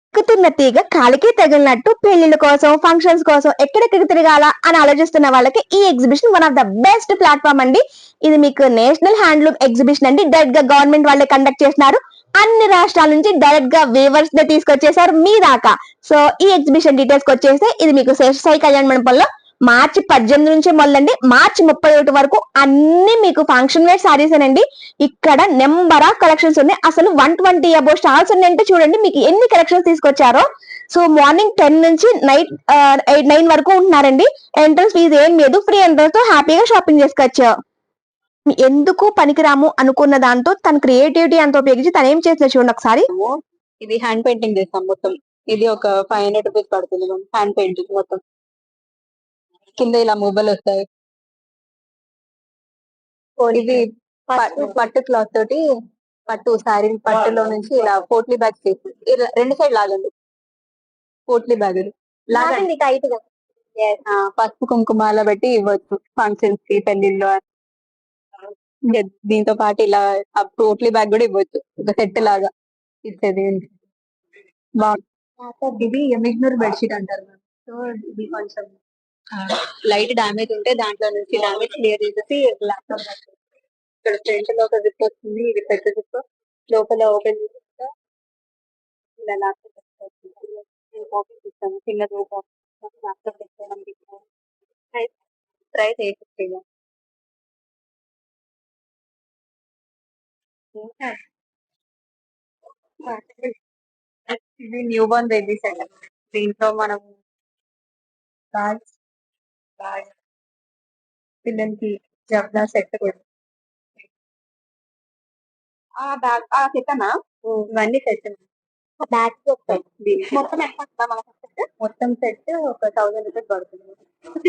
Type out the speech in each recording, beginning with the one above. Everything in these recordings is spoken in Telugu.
ఎక్కుతున్న తీగ కాలికి తగిలినట్టు పెళ్లిళ్ళ కోసం ఫంక్షన్స్ కోసం ఎక్కడెక్కడ తిరగాల అని ఆలోచిస్తున్న వాళ్ళకి ఈ exhibition one of the best platform అండి. ఇది మీకు నేషనల్ హ్యాండ్లూమ్ ఎగ్జిబిషన్ అండి. డైరెక్ట్ గా గవర్నమెంట్ వాళ్ళే కండక్ట్ చేస్తున్నారు. అన్ని రాష్ట్రాల నుంచి డైరెక్ట్ గా వీవర్స్ ని తీసుకొచ్చేసారు మీ దాకా. సో ఈ ఎగ్జిబిషన్ డీటెయిల్స్ వచ్చేస్తే ఇది మీకు శేషసాయి కళ్యాణ మండపంలో మార్చి 18 నుంచి మొదలండి మార్చి 31 వరకు అన్ని మీకు ఫంక్షన్ వేర్ సారీస్ అనండి. ఇక్కడ నెంబర్ ఆఫ్ కలెక్షన్స్ ఉన్నాయి. అసలు 120 అబౌ స్టాల్స్ ఉన్నాయంటే చూడండి మీకు ఎన్ని కలెక్షన్స్ తీసుకొచ్చారో. సో మార్నింగ్ 10 నుంచి నైట్ 9 వరకు ఉంటున్నారండి. ఎంట్రన్స్ ఫీజు ఏం లేదు, ఫ్రీ ఎంట్రన్స్ తో హ్యాపీగా షాపింగ్ చేసుకోవచ్చు. ఎందుకు పనికిరాము అనుకున్న దాంతో తన క్రియేటివిటీ అంత ఉపయోగించి తను ఏం చేసిన చూడండి ఒకసారి. ఇది హ్యాండ్ పెయింటింగ్ చేస్తాం మొత్తం. ఇది ఒక 500 రూపీస్ పడుతుంది హ్యాండ్ పెయింటింగ్ మొత్తం. కింద ఇలా మొబైల్ వస్తాయి. ఇది పట్టు క్లాత్ తోటి పట్టు శారీ పట్టులో నుంచి ఇలా పోట్లీ బ్యాగ్ చేసి రెండు సైడ్ లాగండి. పోట్లీ బ్యాగ్ లాగండి టైట్ గా. పసుపు కుంకుమాల బట్టి ఇవ్వచ్చు ఫంక్షన్స్ కి పెళ్లిళ్ళు. దీంతో పాటు ఇలా పోట్లీ బ్యాగ్ కూడా ఇవ్వచ్చు, ఒక సెట్ లాగా ఇచ్చేది. బాగుంది. ఇది ఎమిగ్నూర్ బెడ్షీట్ అంటారు. సో ఇది కొంచెం లైట్ డామేజ్ ఉంటే దాంట్లో నుంచి డామేజ్ క్లియర్ చేసేసి ల్యాప్టాప్ ఇక్కడ ఫ్రంట్ లో ఒక జిప్ వస్తుంది. ఇది పెద్ద జిప్ లోపల ఓపెన్ చేసి ఇలా ల్యాప్టాప్ ఓపెన్ చేస్తాను. చిన్నది ల్యాప్టాప్ పెట్టుకోవడానికి ప్రైస్ 850. ఇది న్యూ బోర్న్ బేబీ సెట్. దీంట్లో మనం బ్యాగ్స్ పిల్లలకి జబ్లా సెట్ కూడా సెట్టనా ఇవన్నీ సెట్. బ్యాగ్స్ మొత్తం మొత్తం సెట్ ఒక 1000 రూపీస్ పడుతుంది.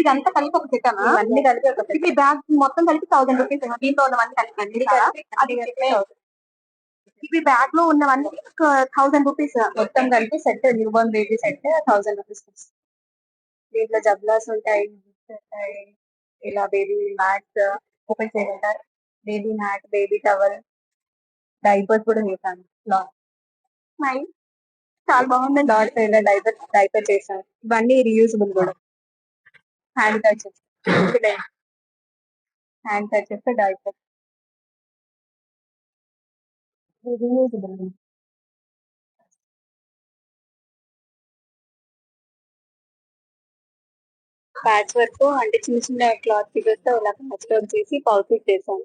ఇదంతా కలిపి ఒక సెట్ అన్నా? అన్ని కలిపి ఒక సెట్. ఈ బ్యాగ్ మొత్తం కలిపి 1000 రూపీస్. దీంట్లో ఉన్నవన్నీ కలిపి ఇవి బ్యాగ్ లో ఉన్నవన్నీ 1000 రూపీస్ మొత్తం కలిపి set. New born baby set 1000 rupees. దీంట్లో జబ్లాస్ ఉంటాయి, ఇలా బేబీ మ్యాట్స్ ఓపెన్ చేయగలుగుతారు. Baby mat, baby towel, diapers కూడా చేశాను. చాలా బాగుంది. ఇలా డైపర్ చేశాను. ఇవన్నీ రీయూజబుల్ కూడా. Hand touch diaper reusable. Patch work అంటే చిన్న చిన్న క్లాత్ ఫిగర్స్ తో ఇలా ప్యాచ్ వర్క్ చేసి పౌచెస్ చేశాను.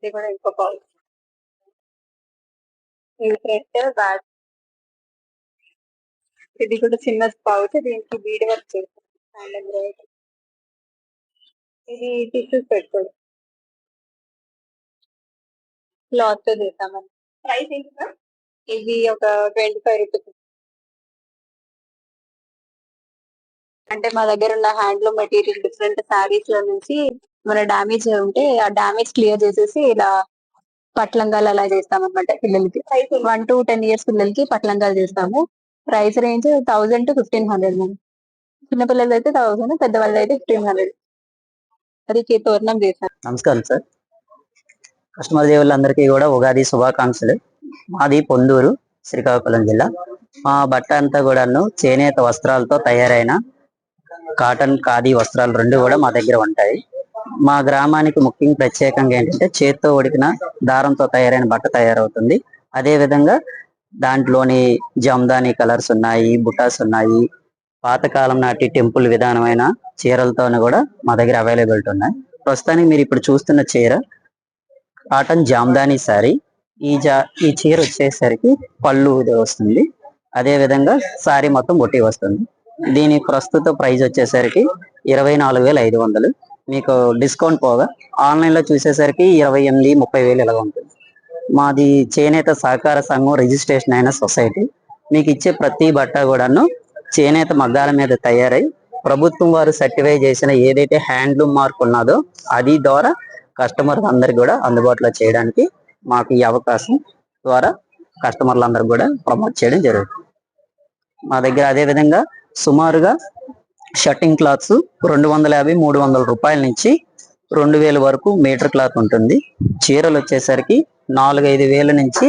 ఇది కూడా ఇంకో పౌచ్. ఇది థ్రెడ్ బ్యాగ్. ఇది కూడా చిన్న పౌచ్. దీనికి బీడ్ వర్క్ చేశాను. Hand embroidery. ఇది టిష్యూస్ పెట్టుకోండి. క్లాత్ తో చేసామని. ప్రైస్ ఏంటి సార్? ఇది ఒక 25 రూపీస్. అంటే మా దగ్గర ఉన్న హ్యాండ్లూమ్ మెటీరియల్ డిఫరెంట్ శారీస్ లో నుంచి మన డామేజ్ ఉంటే ఆ డామేజ్ క్లియర్ చేసేసి ఇలా పట్లంగాలు అలా చేస్తాం అనమాట పిల్లలకి. 1 to 10 years పిల్లలకి పట్లంగాలు చేస్తాము. ప్రైస్ రేంజ్ 1000 to 1500 మనం. చిన్న పిల్లలు అయితే 1000, పెద్దవాళ్ళు అయితే 1500. అది తోరణం చేశాను. నమస్కారం సార్. కస్టమర్ దేవుళ్ళందరికీ కూడా ఉగాది శుభాకాంక్షలు. మాది పొందూరు, శ్రీకాకుళం జిల్లా. మా బట్ట అంతా కూడాను చేనేత వస్త్రాలతో తయారైన కాటన్ ఖాదీ వస్త్రాలు రెండు కూడా మా దగ్గర ఉంటాయి. మా గ్రామానికి ముఖ్యంగా ప్రత్యేకంగా ఏంటంటే చేత్తో ఉడికిన దారంతో తయారైన బట్ట తయారవుతుంది. అదే విధంగా దాంట్లోని జామ్దాని కలర్స్ ఉన్నాయి, బుటాస్ ఉన్నాయి. పాతకాలం నాటి టెంపుల్ విధానమైన చీరలతో కూడా మా దగ్గర అవైలబిలిటీ ఉన్నాయి. ప్రస్తుతానికి మీరు ఇప్పుడు చూస్తున్న చీర కాటన్ జామ్దాని శారీ. ఈ చీర వచ్చేసరికి పళ్ళు ఇది వస్తుంది. అదే విధంగా శారీ మొత్తం బొట్టి వస్తుంది. దీని ప్రస్తుత ప్రైస్ వచ్చేసరికి 24,500. మీకు డిస్కౌంట్ పోగా ఆన్లైన్ లో చూసేసరికి 28,000-30,000 ఇలాగ ఉంటుంది. మాది చేనేత సహకార సంఘం రిజిస్ట్రేషన్ అయిన సొసైటీ. మీకు ఇచ్చే ప్రతి బట్ట కూడాను చేనేత మగ్గాల మీద తయారై ప్రభుత్వం వారు సర్టిఫై చేసిన ఏదైతే హ్యాండ్లూమ్ మార్క్ ఉన్నదో అది ద్వారా కస్టమర్ అందరికి కూడా అందుబాటులో చేయడానికి మాకు ఈ అవకాశం ద్వారా కస్టమర్లందరూ కూడా ప్రమోట్ చేయడం జరుగుతుంది. మా దగ్గర అదే విధంగా సుమారుగా షర్టింగ్ క్లాత్స్ 250-300 రూపాయల నుంచి 2000 వరకు మీటర్ క్లాత్ ఉంటుంది. చీరలు వచ్చేసరికి 4-5 వేల నుంచి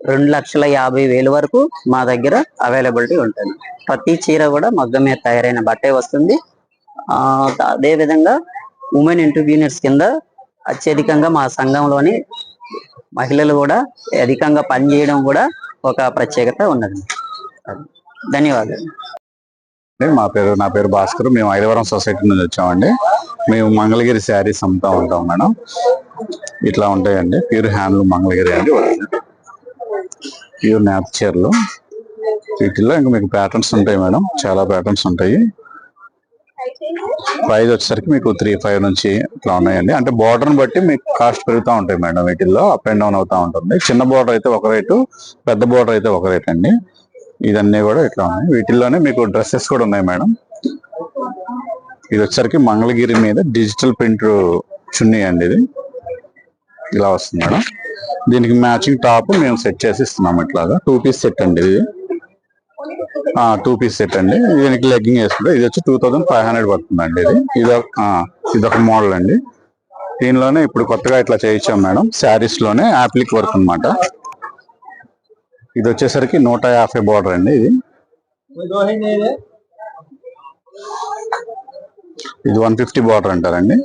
2,50,000 వరకు మా దగ్గర అవైలబిలిటీ ఉంటుంది. ప్రతి చీర కూడా మగ్గం మీద తయారైన బట్టే వస్తుంది. అదే విధంగా ఉమెన్ ఎంటర్‌ప్రీనర్స్ కింద అత్యధికంగా మా సంఘంలోని మహిళలు కూడా అధికంగా పనిచేయడం కూడా ఒక ప్రత్యేకత ఉన్నది. ధన్యవాదాలు. నా పేరు భాస్కర్. మేము ఐలవరం సొసైటీ నుంచి వచ్చామండి. మేము మంగళగిరి శారీస్ అమ్ముతా ఉంటాం మేడం. ఇట్లా ఉంటాయండి, ప్యూర్ హ్యాండ్లూమ్ మంగళగిరి అండి, ప్యూర్ న్యాప్ చీరలు. వీటిల్లో ఇంకా మీకు ప్యాటర్న్స్ ఉంటాయి మేడం, చాలా ప్యాటర్న్స్ ఉంటాయి. ప్రైస్ వచ్చేసరికి మీకు 3,500 నుంచి ఇట్లా ఉన్నాయండి. అంటే బోర్డర్ బట్టి మీకు కాస్ట్ పెరుగుతూ ఉంటాయి మేడం. వీటిల్లో అప్ అండ్ డౌన్ అవుతా ఉంటుంది. చిన్న బోర్డర్ అయితే ఒక రేటు, పెద్ద బోర్డర్ అయితే ఒక రేట్ అండి. ఇదన్నీ కూడా ఇట్లా ఉన్నాయి. వీటిల్లోనే మీకు డ్రెస్సెస్ కూడా ఉన్నాయి మేడం. ఇది వచ్చేసరికి మంగళగిరి మీద డిజిటల్ ప్రింట్ చున్నీ అండి. ఇది ఇలా వస్తుంది మేడం. దీనికి మ్యాచింగ్ టాప్ మేము సెట్ చేసి ఇస్తున్నాం. ఇట్లాగా 2 పీస్ సెట్ అండి. ఇది 2 పీస్ సెట్ అండి. దీనికి లెగ్గింగ్ వేసుకుంటే ఇది వచ్చి 2,500 పడుతుందండి. ఇదొక మోడల్ అండి. దీనిలోనే ఇప్పుడు కొత్తగా ఇట్లా చేయించాం మేడం. శారీస్ లోనే యాప్లిక్ వర్క్ అన్నమాట. ఇది వచ్చేసరికి 150 బోర్డర్ అండి. ఇది 150 బోర్డర్ అంటారండి.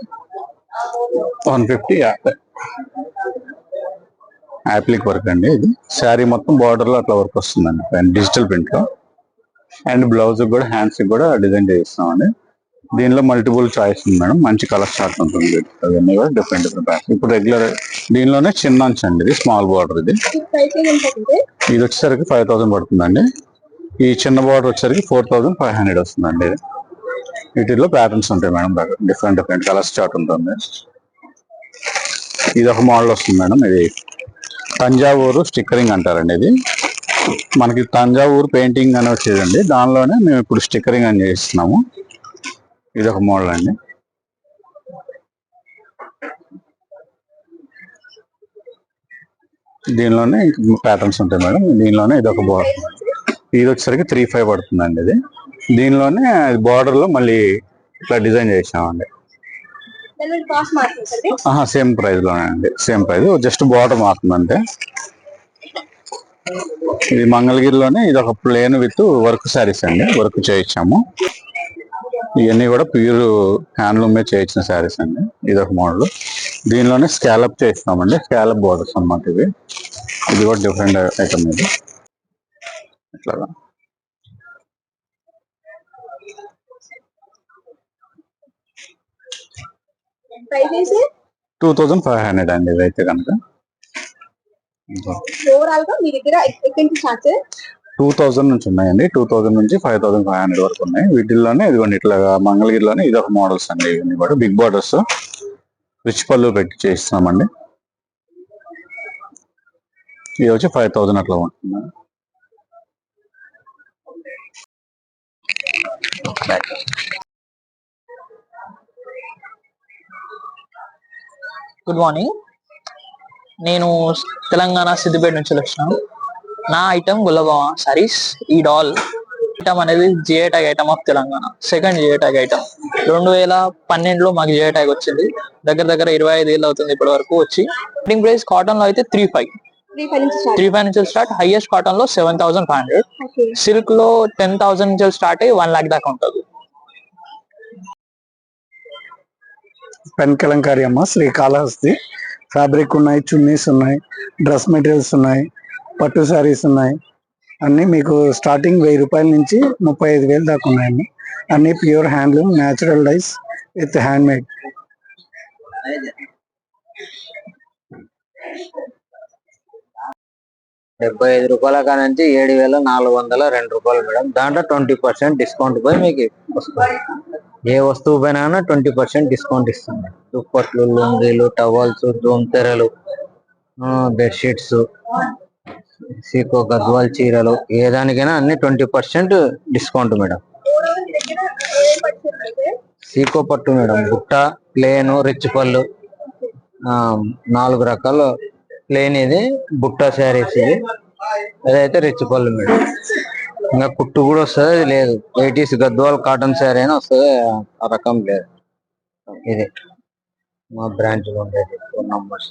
150 యాప్లిక్ వర్క్ అండి. ఇది శారీ మొత్తం బోర్డర్ లో అట్లా వర్క్ వస్తుందండి, డిజిటల్ ప్రింట్ లో. అండ్ బ్లౌజ్ కూడా, హ్యాండ్స్ కూడా డిజైన్ చేయిస్తున్నామండి. దీనిలో మల్టిపుల్ చాయిస్ ఉంది మేడం. మంచి కలర్ చార్ట్ ఉంటుంది. అవన్నీ కూడా డిఫరెంట్ ప్యాటర్న్. ఇప్పుడు రెగ్యులర్ దీనిలోనే చిన్న అంచు అండి. ఇది స్మాల్ బార్డర్. ఇది వచ్చేసరికి 5,000 పడుతుందండి. ఈ చిన్న బార్డర్ వచ్చేసరికి 4,500 వస్తుందండి. వీటిలో ప్యాటర్న్స్ ఉంటాయి మేడం, డిఫరెంట్ కలర్స్ చార్ట్ ఉంటుంది. ఇది ఒక మోడల్ వస్తుంది మేడం. ఇది తంజావూరు స్టిక్కరింగ్ అంటారండి. ఇది మనకి తంజావూరు పెయింటింగ్ అని వచ్చేదండి. దానిలోనే మేము ఇప్పుడు స్టిక్కరింగ్ అని చేస్తున్నాము. ఇది ఒక మోడల్ అండి. దీనిలోనే ప్యాటర్న్స్ ఉంటాయి మేడం. దీనిలోనే ఇది ఒక బార్డర్. ఇది వచ్చేసరికి 3,500 పడుతుందండి. ఇది దీనిలోనే బార్డర్ లో మళ్ళీ ఇట్లా డిజైన్ చేసామండి. సేమ్ ప్రైస్ లోనే అండి. సేమ్ ప్రైస్, జస్ట్ బార్డర్ మారుతుంది అంతే. ఇది మంగళగిరిలోనే ఇది ఒక ప్లేన్ విత్ వర్క్ శారీస్ అండి. వర్క్ చేయించాము. ఇవన్నీ కూడా ప్యూర్ హ్యాండ్లూమ్ మీద చేయించిన శారీస్ అండి. ఇది ఒక మోడల్. దీనిలోనే స్కాలప్ చేయిస్తామండి. స్కాలప్ బోర్డర్స్ అన్నమాట. ఇది కూడా డిఫరెంట్ ఐటమ్. ఇది ఇట్లాగా 2,500 అండి. ఇదైతే కనుక 2,000 నుంచి ఉన్నాయండి. 2,000 నుంచి 5,500 వరకు ఉన్నాయి. వీటిల్లోనే ఇదిగోండి ఇట్లాగా మంగళగిరిలోనే ఇది ఒక మోడల్స్ అండి. ఇవన్నీ కూడా బిగ్ బార్డర్స్, రిచ్ పళ్ళు పెట్టి చేయిస్తున్నామండి. ఇది వచ్చి 5,000 అట్లా ఉంటుంది. Good morning. నేను తెలంగాణ సిద్దిపేట నుంచి వచ్చినాను. నా ఐటమ్ గుల్లబామ సారీస్. ఈ డాల్ ఐటమ్ అనేది GI tag item of Telangana. Second GI tag item. 2012లో మాకు జిఐ ట్యాగ్ వచ్చింది. దగ్గర 25 ఏళ్ళు అవుతుంది ఇప్పటి వరకు వచ్చి. స్టార్టింగ్ ప్రైస్ కాటన్ లో అయితే 3,500 నుంచి స్టార్ట్. హైయెస్ట్ కాటన్ లో 7,500. సిల్క్ లో 10,000 నుంచి స్టార్ట్ అయ్యి 1 lakh దాకా ఉంటుంది. పెన్ కలంకారీ అమ్మ, శ్రీకాళహస్తి. ఫ్యాబ్రిక్ ఉన్నాయి, చున్నీస్ ఉన్నాయి, డ్రెస్ మెటీరియల్స్ ఉన్నాయి, పట్టు శారీస్ ఉన్నాయి. అన్ని మీకు స్టార్టింగ్ 1,000 రూపాయల నుంచి 35,000 దాకా ఉన్నాయండి. అన్ని pure handloom, natural dies with hand made. 75 రూపాయల కానుంచి 7,402 రూపాయలు మేడం. దాంట్లో 20% డిస్కౌంట్ పోయి మీకు వస్తుంది. ఏ వస్తువు పైన 20% డిస్కౌంట్ ఇస్తుంది. దుప్పట్లు, లుంగీలు, టవల్స్, దోమతెరలు, బెడ్షీట్స్, సీకో గద్వాల్ చీరలు, ఏ దానికైనా అన్ని 20% డిస్కౌంట్ మేడం. సీకో పట్టు మేడం, బుట్ట, ప్లేన్, రిచ్ పళ్ళు, 4 రకాల ప్లేన్. ఇది బుట్ట శారీస్. ఇది అదైతే రిచ్ పళ్ళు మేడం. ఇంకా కుట్టు కూడా వస్తుంది. అది లేదు, 80s గద్వాల్ కాటన్ శారీ అయినా వస్తుంది. ఆ రకం లేదు. ఇది మా బ్రాంచ్ లో ఉండేది ఫోన్ నంబర్స్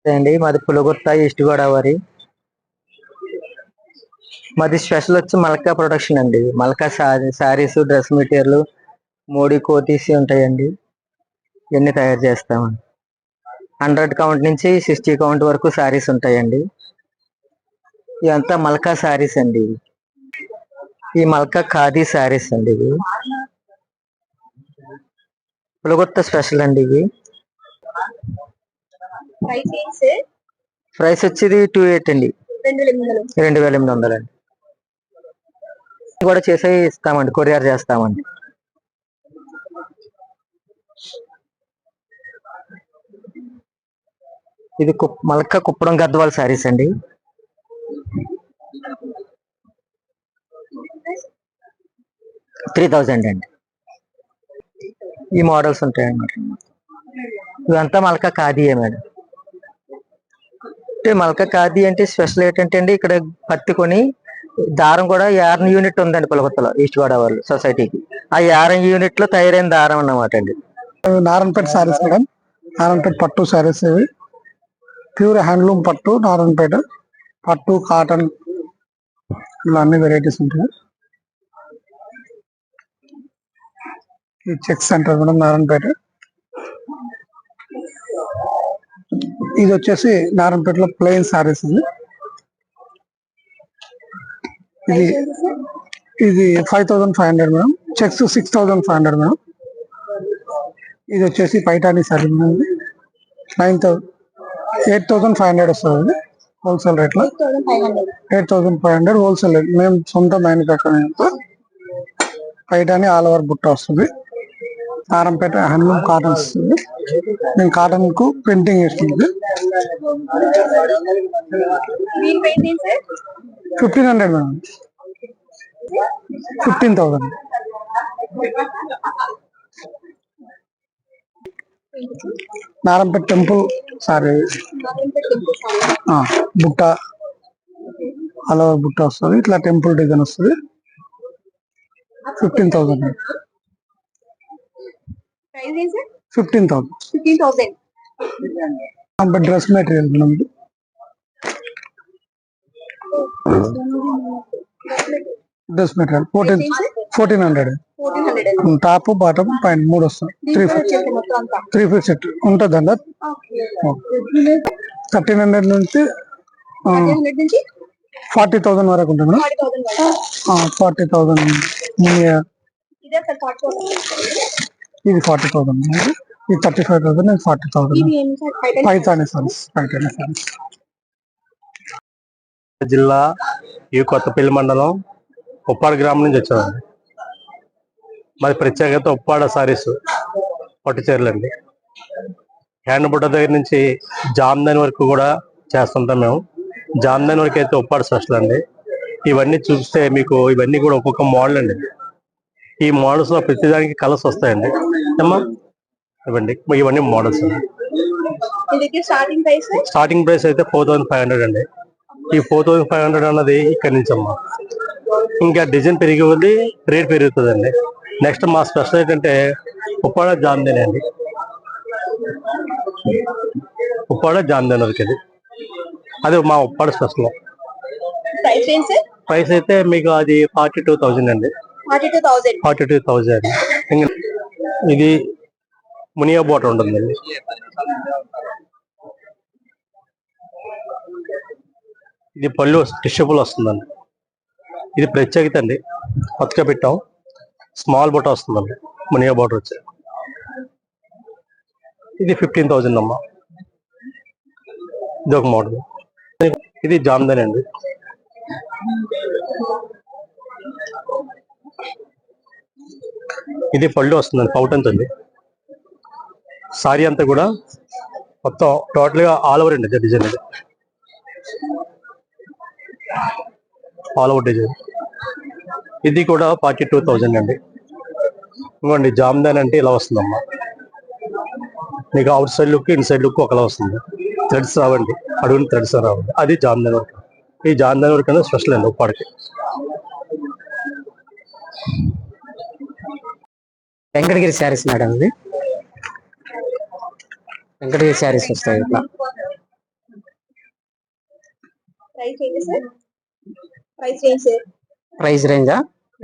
అండి. మాది పులగుర్త, ఈస్ట్ గోదావరి. మాది స్పెషల్ వచ్చి మల్కా ప్రొడక్షన్ అండి. మల్కా శారీస్, డ్రెస్ మెటీరియల్, మోడీ కోటీసి ఉంటాయండి. ఇవన్నీ తయారు చేస్తామండి. 100 కౌంట్ నుంచి 60 కౌంట్ వరకు శారీస్ ఉంటాయండి. ఇవంతా మల్కా శారీస్ అండి. ఈ మల్కా ఖాదీ శారీస్ అండి. ఇవి పులగుర్త స్పెషల్ అండి. ఇవి ప్రైస్ వచ్చేది 28 అండి. 2800 అండి. కూడా చేసే ఇస్తామండి, కొరియర్ చేస్తామండి. ఇది మల్కా కుప్పడం గద్వాల్ శారీస్ అండి. $3000 అండి. ఈ మోడల్స్ ఉంటాయన్నమాట. ఇదంతా మల్కా ఖాదీయే మేడం. అంటే మల్కా ఖాదీ అంటే స్పెషల్ ఏంటంటే అండి, ఇక్కడ పత్తి కొని దారం కూడా 50 యూనిట్ ఉందండి పులగుర్తలో, ఈస్ట్ గోదావరి సొసైటీకి. ఆ 50 యూనిట్ లో తయారైన దారం అన్నమాట అండి. నారాయణపేట శారీస్ మేడం. నారాయణపేట పట్టు శారీస్ ఇవి. ప్యూర్ హ్యాండ్లూమ్ పట్టు, నారాయణపేట పట్టు, కాటన్, ఇలా అన్ని వెరైటీస్ ఉంటాయి. ఈ చెక్స్ అంటారు మేడం నారాయణపేట. ఇది వచ్చేసి నారాయణపేటలో ప్లెయిన్ శారీస్. ఇది 5500 మేడం. Checks 6500 madam. ఇది వచ్చేసి పైఠానీ శారీ మేడం. 8500 వస్తుంది హోల్సేల్ రేట్ లో. 8500 హోల్సేల్ రేట్. మేము సొంత మ్యానుఫ్యాక్చరింగ్. పైఠానీ ఆల్ ఓవర్ బుట్ట వస్తుంది. నారాయణపేట హ్యాండ్లూమ్ కాటన్ వస్తుంది. మేము కాటన్ కు ప్రింటింగ్ ఇస్తుంది. 1500 మేడం. 15,000. నారాయణపేట టెంపుల్ సారీ బుట్ట, ఆల్ ఓవర్ బుట్ట వస్తుంది. ఇట్లా టెంపుల్ డిజైన్ వస్తుంది. 15,000. 15,000. Dress material madam. Dress material 1400. Top bottom పైన 3 వస్తుంది. 3 ఫీట్ సెట్ ఉంటుంది అండి. 1300 నుంచి 40,000 వరకు ఉంటుంది మేడం. 40,000. ఇది 40,000. ఇది 35,000. 40,000. పైతాని సారీస్. జిల్లా ఈ కొత్తపల్లి మండలం ఉప్పాడ గ్రామం నుంచి వచ్చామండి. మాది ప్రత్యేకత ఉప్పాడ సారీస్ పట్టు చీరలు అండి. హ్యాండ్ బుట్ట దగ్గర నుంచి జామ్దాని వరకు కూడా చేస్తుంటాం మేము. జామ్దాని వరకు అయితే ఉప్పాడ స్పెషల్ అండి. ఇవన్నీ చూస్తే మీకు ఇవన్నీ కూడా ఒక్కొక్క మోడల్ అండి. ఈ మోడల్స్ లో ప్రతిదానికి కలర్స్ వస్తాయండి. అమ్మా ఇవ్వండి, ఇవన్నీ మోడల్స్ అండి. స్టార్టింగ్ ప్రైస్ అయితే 4500 అండి. ఈ 4500 అన్నది ఇక్కడి నుంచి అమ్మా. ఇంకా డిజైన్ పెరిగే కొద్దీ రేట్ పెరుగుతుందండి. నెక్స్ట్ మా స్పెషల్ ఏంటంటే ఉప్పాడ జామ్దాని అండి. ఉప్పాడ జామ్దాని వరకు అది మా ఉప్పాడ స్పెషల్. ప్రైస్ అయితే మీకు అది 42,000 అండి. 42,000. ఇది మునియా బోటర్ ఉంటుందండి. ఇది పళ్ళు టిష్యూబుల్ వస్తుందండి. ఇది ప్రత్యేకత అండి. కొత్తగా పెట్టాం. స్మాల్ బోట వస్తుందండి. మునియా బోటర్ వచ్చి ఇది 15,000 అమ్మా. ఇది ఒక మోడల్. ఇది జామ్దాని అండి. ఇది పళ్ళు వస్తుందండి. పౌటంతో అండి. సారీ అంతా కూడా మొత్తం టోటల్ గా ఆల్ ఓవర్ అండి డిజైన్. ఇది ఆల్ ఓవర్ డిజైన్. ఇది కూడా 42,000 అండి. ఇంకోండి జామ్దాని అంటే ఇలా వస్తుందమ్మా. మీకు out side look, in side look ఒకలా వస్తుంది. థ్రెడ్స్ రావండి, అడుగుని థ్రెడ్స్ రావండి. అది జామ్దాని వర్క్. ఈ జామ్దాని వర్క్ అనేది స్పెషల్ అండి ఉప్పాడికి. వెంకటగిరి శారీస్ మేడం ఇది. వెంకటగిరి శారీస్ వస్తాయి ఇట్లా. ప్రైస్ రేంజా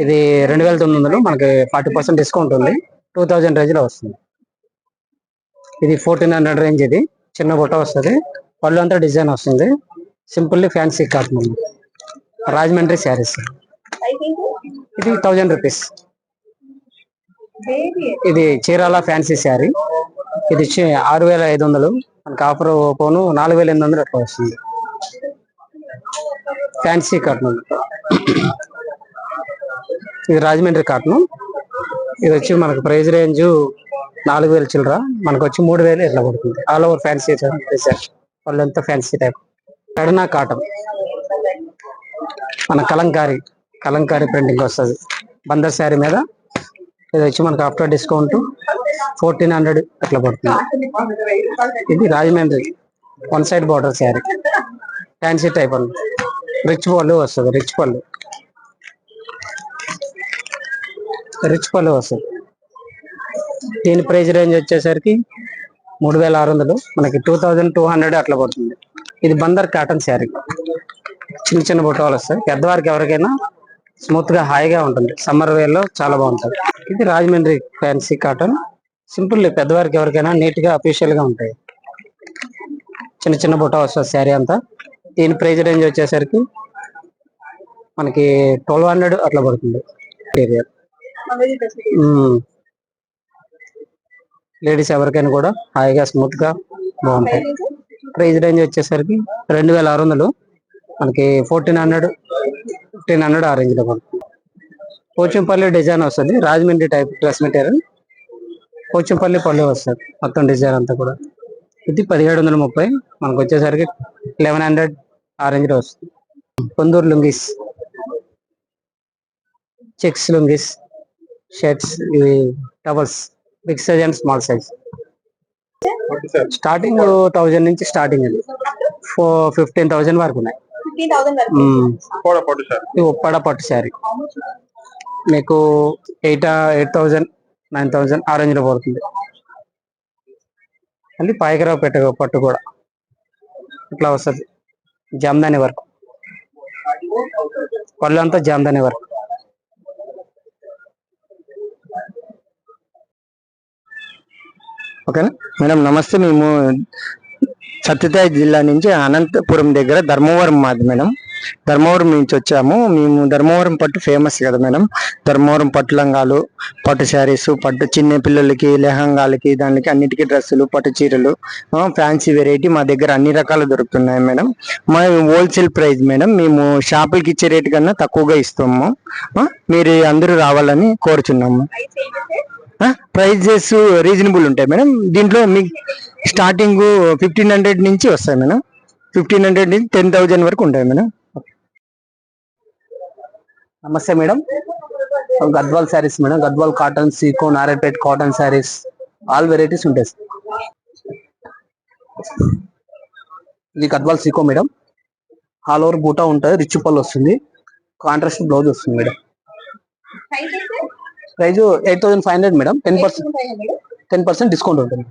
ఇది 2900, మనకి 40% డిస్కౌంట్ ఉంది. 2000 రేంజ్ లో వస్తుంది. ఇది 1400 రేంజ్. ఇది చిన్న బుట్ట వస్తుంది, పళ్ళు అంతా డిజైన్ వస్తుంది. Simply fancy cotton, Rajahmundry saris. ఇది 1000 రూపీస్. ఇది చీరాల ఫ్యాన్సీ శారీ. ఇది 6500, మనకి ఆఫర్ పోను 4800 అట్లా వస్తుంది. Fancy cotton. ఇది రాజమండ్రి కాటన్. ఇది వచ్చి మనకు ప్రైస్ రేంజ్ 4000 చిల్లర, మనకు వచ్చి 3000 ఇట్లా పడుతుంది. ఆల్ ఓవర్ ఫ్యాన్సీ వాళ్ళంతా ఫ్యాన్సీ టైప్. కడనా కాటన్, మన కలంకారీ ప్రింటింగ్ వస్తుంది బందర్ శారీ మీద. ఇది వచ్చి మనకు ఆఫ్టర్ డిస్కౌంట్ 1400 అట్లా పడుతుంది. ఇది Rajahmundry one side border sari, fancy type అండి. రిచ్ పళ్ళు వస్తుంది, రిచ్ పళ్ళు వస్తుంది. దీని ప్రైస్ రేంజ్ వచ్చేసరికి 3600, మనకి 2200 అట్లా పడుతుంది. ఇది బందర్ కాటన్ శారీ, చిన్న చిన్న బుట్టలు వస్తాయి. పెద్దవారికి ఎవరికైనా స్మూత్ గా హాయిగా ఉంటుంది, సమ్మర్ వేర్ లో చాలా బాగుంటుంది. ఇది రాజమండ్రి ఫ్యాన్సీ కాటన్, సింపుల్, పెద్దవారికి ఎవరికైనా నీట్ గా అఫీషియల్ గా ఉంటాయి. చిన్న చిన్న బుట్ట వస్తుంది శారీ అంతా. దీని ప్రైస్ రేంజ్ వచ్చేసరికి మనకి 1200 అట్లా పడుతుంది. లేడీస్ ఎవరికైనా కూడా హాయిగా స్మూత్ గా బాగుంటాయి. ప్రైస్ రేంజ్ వచ్చేసరికి 2600, మనకి 1500 ఆ రేంజ్ లో పడుతుంది. పోచంపల్లి డిజైన్ వస్తుంది, Rajahmundry type dress material. Pochampally పళ్ళు వస్తుంది మొత్తం డిజైన్ అంతా కూడా. ఇది 1730, మనకు వచ్చేసరికి 1100 ఆ రేంజ్ లో వస్తుంది. కొందూరు లుంగీస్, చెక్స్ లుంగీస్, షర్ట్స్, ఇవి doubles, big size and small size. Starting 1000 నుంచి స్టార్టింగ్ అండి, 15,000 వరకు ఉన్నాయి. ఇది ఉప్పాడ పట్టు శారీ, మీకు 8000 9000 ఆ రేంజ్ లో పడుతుంది. మళ్ళీ పాయకరావు పట్టు కూడా ఇట్లా వస్తుంది, జామ్దాని వర్క్, పళ్ళు అంతా జామ్దాని వర్క్. ఓకేనా మేడం, నమస్తే. మేము సత్యసాయి జిల్లా నుంచి అనంతపురం దగ్గర ధర్మవరం మాది మేడం. ధర్మవరం నుంచి వచ్చాము మేము. ధర్మవరం పట్టు ఫేమస్ కదా మేడం. ధర్మవరం పట్టు లంగాలు, పట్టు శారీస్, పట్టు చిన్న పిల్లలకి లెహంగాలకి, దానికి అన్నిటికీ డ్రెస్సులు, పట్టు చీరలు, ఫ్యాన్సీ వెరైటీ మా దగ్గర అన్ని రకాలు దొరుకుతున్నాయి మేడం. మా హోల్సేల్ ప్రైస్ మేడం. మేము షాపులకి ఇచ్చే రేటు కన్నా తక్కువగా ఇస్తాము. మీరు అందరూ రావాలని కోరుచున్నాము. ప్రైజెస్ రీజనబుల్ ఉంటాయి మేడం. దీంట్లో మీకు స్టార్టింగ్ 1500 నుంచి వస్తాయి మేడం. 1500 నుంచి 10,000 వరకు ఉంటాయి మేడం. నమస్తే madam, Gadwal sarees madam. Gadwal cotton, sico, Narayanpet cotton sarees, all varieties ఉంటాయి. ఇది Gadwal sico madam, all over బూటా ఉంటుంది, రిచ్ పళ్ళు వస్తుంది, కాంట్రాస్ట్ బ్లౌజ్ వస్తుంది మేడం. Price 8500 madam. 10% డిస్కౌంట్ ఉంటుంది.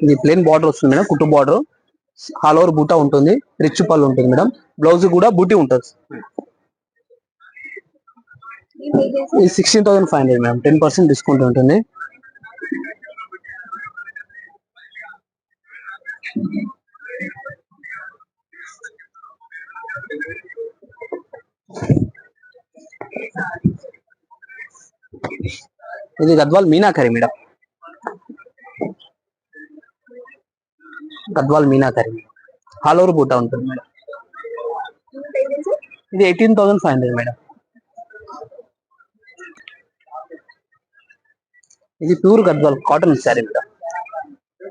ఇది ప్లెయిన్ బార్డర్ వస్తుంది మేడం, కుట్టు బార్డర్, ఆల్ ఓవర్ బూటా ఉంటుంది, రిచ్ పళ్ళు ఉంటుంది మేడం. బ్లౌజ్ కూడా బూటీ ఉంటుంది. ఇది 16,500 మేడం. 10% డిస్కౌంట్ ఉంటుంది. ఇది Gadwal meenakari madam, Gadwal meenakari, all over బూటా ఉంటుంది మేడం. ఇది 18,500 మేడం. ఇది pure Gadwal cotton sari madam.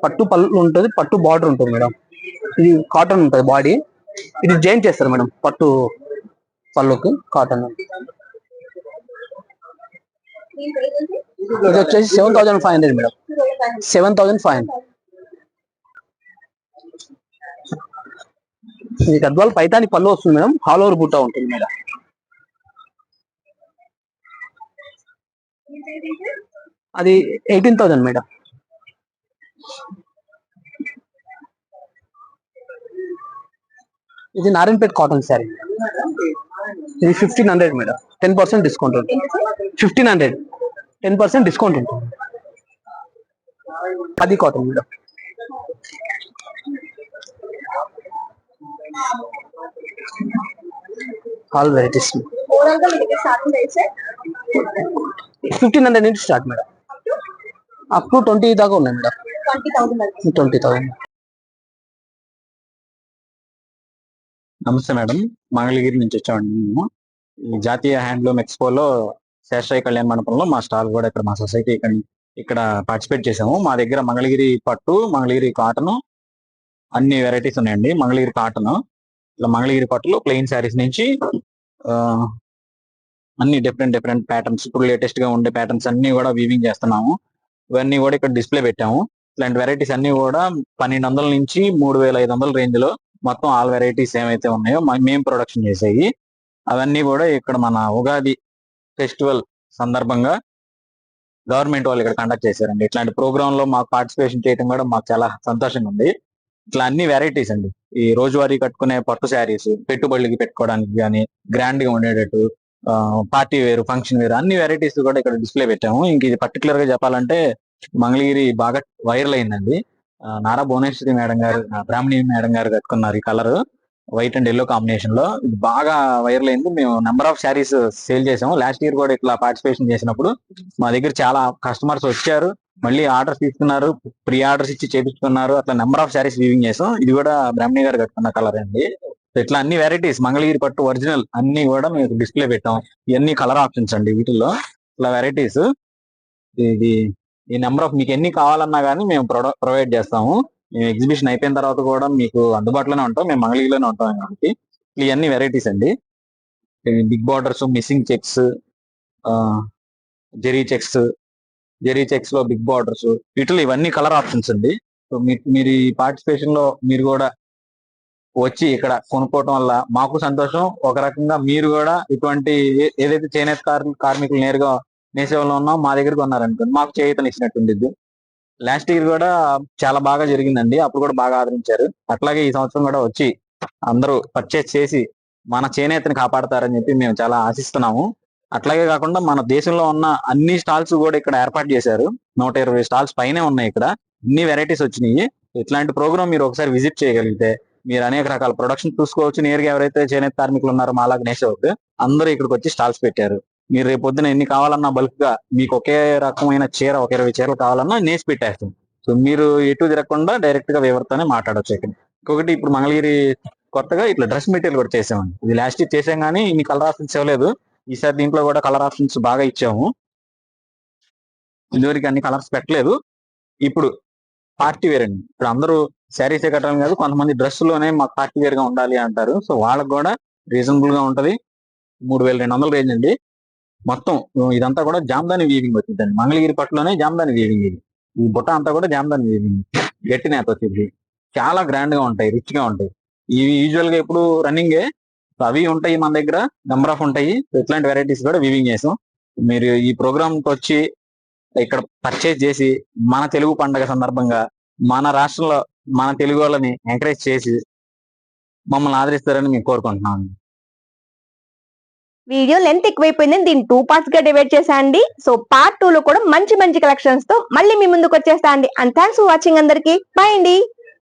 పట్టు పళ్ళు ఉంటుంది, పట్టు బార్డర్ ఉంటుంది మేడం. ఇది కాటన్ ఉంటుంది బాడీ. ఇది జాయిన్ చేస్తారు మేడం పట్టు పళ్ళుకి కాటన్. ఇది వచ్చేసి 7,500 మేడం. 7,500. ఇది గద్వాల్ పైతాని పళ్ళు వస్తుంది మేడం, ఆల్ ఓవర్ బుట్ట ఉంటుంది మేడం. అది 18,000 మేడం. ఇది నారాయణపేట్ కాటన్ శారీ, ఇది 1500 మేడం. 10% డిస్కౌంట్ ఉంటుంది. 1500 10% డిస్కౌంట్ ఉంటుంది. అది కాటన్ మేడం. ఆల్ వెరైటీస్ 1500 నుంచి స్టార్ట్ మేడం, అప్ టు 20 దాకా ఉన్నాయి మేడం. 20,000. నమస్తే మేడం, మంగళగిరి నుంచి వచ్చామండి మేము. ఈ జాతీయ హ్యాండ్లూమ్ ఎక్స్పోలో శేషాయి కళ్యాణ మండపంలో మా స్టాల్ కూడా ఇక్కడ మా సొసైటీ ఇక్కడ పార్టిసిపేట్ చేసాము. మా దగ్గర మంగళగిరి పట్టు, మంగళగిరి కాటన్ అన్ని వెరైటీస్ ఉన్నాయండి. మంగళగిరి కాటన్, ఇట్లా మంగళగిరి పట్టులో ప్లెయిన్ శారీస్ నుంచి అన్ని డిఫరెంట్ ప్యాటర్న్స్, ఇప్పుడు లేటెస్ట్ గా ఉండే ప్యాటర్న్స్ అన్ని కూడా వీవింగ్ చేస్తున్నాము. ఇవన్నీ కూడా ఇక్కడ డిస్ప్లే పెట్టాము. ఇలాంటి వెరైటీస్ అన్ని కూడా 1200 నుంచి 3500 రేంజ్ లో మొత్తం ఆల్ వెరైటీస్ ఏమైతే ఉన్నాయో మేము ప్రొడక్షన్ చేసేవి అవన్నీ కూడా ఇక్కడ మన ఉగాది ఫెస్టివల్ సందర్భంగా గవర్నమెంట్ వాళ్ళు ఇక్కడ కండక్ట్ చేశారండి. ఇట్లాంటి ప్రోగ్రామ్ లో మాకు పార్టిసిపేషన్ చేయడం కూడా మాకు చాలా సంతోషంగా ఉంది. ఇట్లా అన్ని వెరైటీస్ అండి, ఈ రోజువారీ కట్టుకునే పట్టు శారీస్, పెట్టుబడులకి పెట్టుకోవడానికి కానీ గ్రాండ్ గా ఉండేటట్టు, పార్టీ వేరు, ఫంక్షన్ వేరు, అన్ని వెరైటీస్ కూడా ఇక్కడ డిస్ప్లే పెట్టాము. ఇంక ఇది పర్టికులర్ గా చెప్పాలంటే మంగళగిరి బాగా వైరల్ అయిందండి. నారా భువనేశ్వరి మేడం గారు, బ్రాహ్మణి మేడం గారు కట్టుకున్నారు ఈ colour, white and yellow combination లో. ఇది బాగా వైరల్ అయింది. మేము నెంబర్ ఆఫ్ శారీస్ సేల్ చేసాము. లాస్ట్ ఇయర్ కూడా ఇట్లా పార్టిసిపేషన్ చేసినప్పుడు మా దగ్గర చాలా కస్టమర్స్ వచ్చారు, మళ్ళీ ఆర్డర్స్ తీసుకున్నారు, ప్రీ ఆర్డర్స్ ఇచ్చి చేపించుకున్నారు. అట్లా నెంబర్ ఆఫ్ శారీస్ వీవింగ్ చేసాం. ఇది కూడా బ్రాహ్మణి గారు కట్టుకున్న కలర్ అండి. ఇట్లా అన్ని వెరైటీస్ మంగళగిరి పట్టు ఒరిజినల్ అన్ని కూడా మేము డిస్ప్లే పెట్టాం. ఇవన్నీ కలర్ ఆప్షన్స్ అండి వీటిల్లో. ఇట్లా వెరైటీస్ ఇది ఈ నెంబర్ ఆఫ్ మీకు ఎన్ని కావాలన్నా కానీ మేము ప్రొవైడ్ చేస్తాము. మేము ఎగ్జిబిషన్ అయిపోయిన తర్వాత కూడా మీకు అందుబాటులోనే ఉంటాం. మేము మంగళగిరిలోనే ఉంటాం కాబట్టి ఇవన్నీ వెరైటీస్ అండి. Big borders, missing checks, zari checks లో బిగ్ బార్డర్స్, వీటిలో ఇవన్నీ కలర్ ఆప్షన్స్ అండి. సో మీరు ఈ పార్టిసిపేషన్ లో మీరు కూడా వచ్చి ఇక్కడ కొనుక్కోవటం వల్ల మాకు సంతోషం. ఒక రకంగా మీరు కూడా ఇటువంటి ఏదైతే చేనేత కార్మికులు నేరుగా నేసేవాళ్ళు ఉన్నాం మా దగ్గరకు ఉన్నారనుకోండి, మాకు చేయూతను ఇచ్చినట్టుండిద్ది. లాస్ట్ ఇయర్ కూడా చాలా బాగా జరిగిందండి, అప్పుడు కూడా బాగా ఆదరించారు. అట్లాగే ఈ సంవత్సరం కూడా వచ్చి అందరూ పర్చేస్ చేసి మన చేనేతని కాపాడతారని చెప్పి మేము చాలా ఆశిస్తున్నాము. అట్లాగే కాకుండా మన దేశంలో ఉన్న అన్ని స్టాల్స్ కూడా ఇక్కడ ఏర్పాటు చేశారు. 120 స్టాల్స్ పైనే ఉన్నాయి. ఇక్కడ ఇన్ని వెరైటీస్ వచ్చినాయి. ఇట్లాంటి ప్రోగ్రామ్ మీరు ఒకసారి విజిట్ చేయగలిగితే మీరు అనేక రకాల ప్రొడక్షన్ చూసుకోవచ్చు. నేరుగా ఎవరైతే చేనేత కార్మికులు ఉన్నారో మాలాగా నేసేవాళ్ళు అందరూ ఇక్కడికి వచ్చి స్టాల్స్ పెట్టారు. మీరు రేపు పొద్దున ఎన్ని కావాలన్నా బల్క్ గా మీకు ఒకే రకమైన చీర, ఒక 20 చీరలు కావాలన్నా నేసి పెట్టేస్తాం. సో మీరు ఎటు తిరగకుండా డైరెక్ట్ గా వివరితోనే మాట్లాడవచ్చు ఇక్కడ. ఇంకొకటి ఇప్పుడు మంగళగిరి కొత్తగా ఇట్లా డ్రెస్ మెటీరియల్ కూడా చేసామండి. ఇది లాస్ట్ ఇయర్ చేసాం కానీ ఇన్ని కలర్ ఆప్షన్స్ ఇవ్వలేదు. ఈసారి దీంట్లో కూడా కలర్ ఆప్షన్స్ బాగా ఇచ్చాము. ఇదివరకు అన్ని కలర్స్ పెట్టలేదు. ఇప్పుడు పార్టీ వేర్ అండి. ఇప్పుడు అందరూ శారీసే కట్టాలి కాదు, కొంతమంది డ్రెస్సులోనే మాకు పార్టీ వేర్ గా ఉండాలి అంటారు. సో వాళ్ళకి కూడా రీజనబుల్ గా ఉంటది. 3200 రేంజ్ అండి. మొత్తం ఇదంతా కూడా జామ్దాని వీవింగ్ వచ్చిందండి. మంగళగిరి పట్టులోనే జామ్దాని వీవింగ్. ఇది ఈ బుట్ట అంతా కూడా జామ్దాని వీవింగ్, గట్టి నేత వచ్చింది. చాలా గ్రాండ్ గా ఉంటాయి, రిచ్ గా ఉంటాయి. ఇవి యూజువల్ గా ఎప్పుడు రన్నింగే, అవి ఉంటాయి మన దగ్గర, నెంబర్ ఆఫ్ ఉంటాయి. ఇట్లాంటి వెరైటీస్ కూడా వీవింగ్ చేసాం. మీరు ఈ ప్రోగ్రామ్ కి వచ్చి ఇక్కడ పర్చేజ్ చేసి మన తెలుగు పండగ సందర్భంగా మన రాష్ట్రంలో మన తెలుగు వాళ్ళని ఎంకరేజ్ చేసి మమ్మల్ని ఆదరిస్తారని మేము కోరుకుంటున్నాం. వీడియో లెంత్ ఎక్కువైపోయింది, దీన్ని 2 parts గా డివైడ్ చేసా అండి. సో పార్ట్ 2 లో కూడా మంచి కలెక్షన్స్ తో మళ్ళీ మీ ముందుకు వచ్చేస్తా అండి. అండ్ థ్యాంక్స్ ఫర్ వాచింగ్ అందరికి. బై అండి.